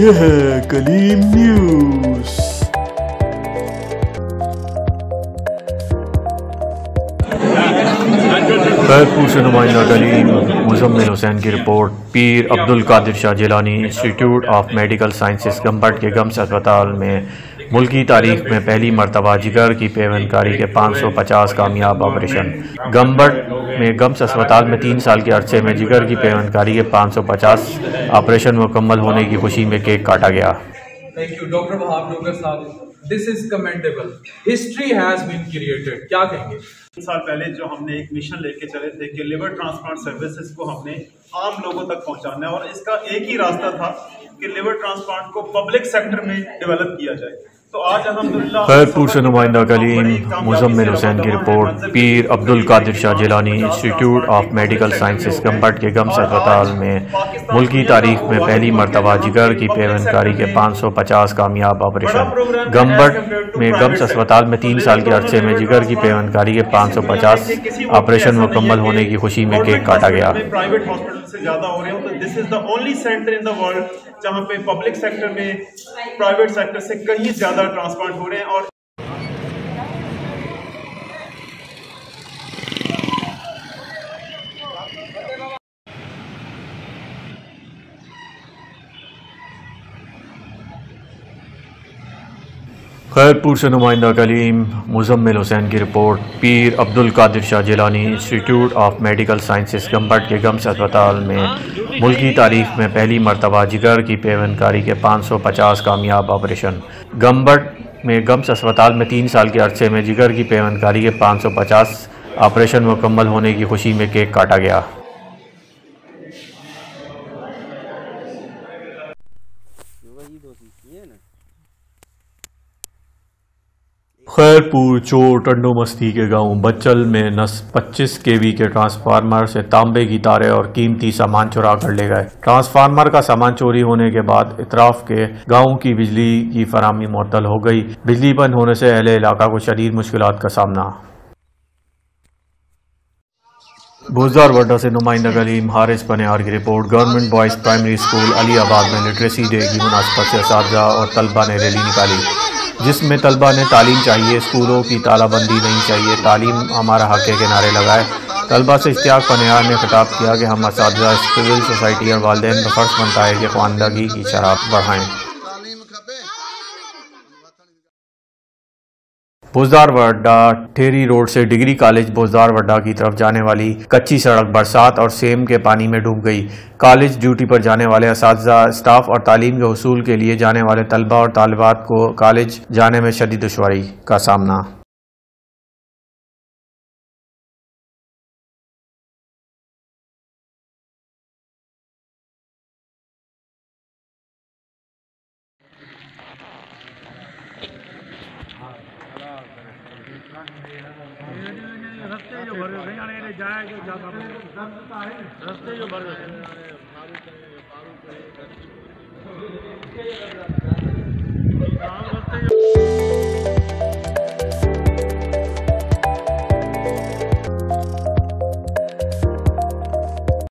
यह है कलीम न्यूज़। खैरपुर से नुमाइंदा कलीम मुजम्मिल हुसैन की रिपोर्ट। Pir Abdul Qadir Shah Jilani institute of medical sciences Gambat के गम्स अस्पताल में मुल्की तारीख में पहली मरतबा जिगर की पेवनकारी के 550 कामयाब ऑपरेशन। गंबट में गम्स अस्पताल में 3 साल के अरसे में जिगर की पेवनकारी के 550 ऑपरेशन मुकम्मल होने की खुशी में केक काटा गया। Thank you doctor Wahab doctor साहब, this is commendable, history has been created. क्या कहेंगे? 3 साल पहले जो हमने एक मिशन लेके चले थे कि लिवर ट्रांसप्लांट सर्विसेज को हमने आम लोगों तक पहुंचाना है, और इसका एक ही रास्ता था कि लिवर ट्रांसप्लांट को पब्लिक सेक्टर में डेवलप किया जाए। तो आज अल्हम्दुलिल्लाह खैरपुर से नुमाइंदा कलीम मुजम्मिल हुसैन की रिपोर्ट। Pir Abdul Qadir Shah Jilani institute of medical sciences Gambat के गम्स अस्पताल में मुल्की तारीख में पहली मरतबा जिगर की पेवनकारी के 550 कामयाब ऑपरेशन। गंबट में गम्स अस्पताल में 3 साल के अरसे में जिगर की पेवनकारी के 550 ऑपरेशन मुकम्मल होने की खुशी में केक काटा गया। प्राइवेट हॉस्पिटल से ज्यादा हो रहे हो, तो this is the only centre in the world जहां पे पब्लिक सेक्टर में प्राइवेट सेक्टर से कहीं ज्यादा ट्रांसप्लांट हो रहे हैं। और खैरपुर से नुमाइंदा कलीम मुजम्मिल हुसैन की रिपोर्ट। Pir Abdul Qadir Shah Jilani institute of medical sciences Gambat के गम्स अस्पताल में मुल्की तारीख में पहली मरतबा जिगर की पेवनकारी के 550 कामयाब ऑपरेशन। गंबट में गम्स अस्पताल में 3 साल के अरसे में जिगर की पेवनकारी के 550 ऑपरेशन मुकम्मल होने की खुशी में केक काटा गया। खैरपुर चोर टंडो मस्ती के गांव बच्चल में 25 केवी के ट्रांसफार्मर से तांबे की तारें और कीमती सामान चुरा कर ले गए। ट्रांसफार्मर का सामान चोरी होने के बाद इतराफ के गांव की बिजली की फराहमी मुअत्तल हो गई। बिजली बंद होने से अहले इलाका को शदीद मुश्किलात का सामना। बुज़दार वड्डा से नुमाइंदा कलीम हारिस पनियार की रिपोर्ट। Government boys primary school Aliabad में लिटरेसी डे की मुनासबत से असातिज़ा और तलबा ने रैली निकाली, जिसमें तलबा ने तालीम चाहिए, स्कूलों की तालाबंदी नहीं चाहिए, तालीम हमारा हक है के नारे लगाए। तलबा से इश्तियाक पनियार ने खिताब किया कि हम असातिज़ा, सिविल सोसाइटी और वालिदैन का फ़र्ज़ बनता है कि ख़वानदगी की शरह बढ़ाएँ। बुज़दार वड्डा ठेरी रोड से डिग्री कॉलेज बुज़दार वड्डा की तरफ जाने वाली कच्ची सड़क बरसात और सेम के पानी में डूब गई। कॉलेज ड्यूटी पर जाने वाले असातिज़ा, स्टाफ और तालीम के हुसूल के लिए जाने वाले तलबा और तालिबात को कॉलेज जाने में शदीद दुश्वारी का सामना। रस्ते जो भर रस्ते जो भर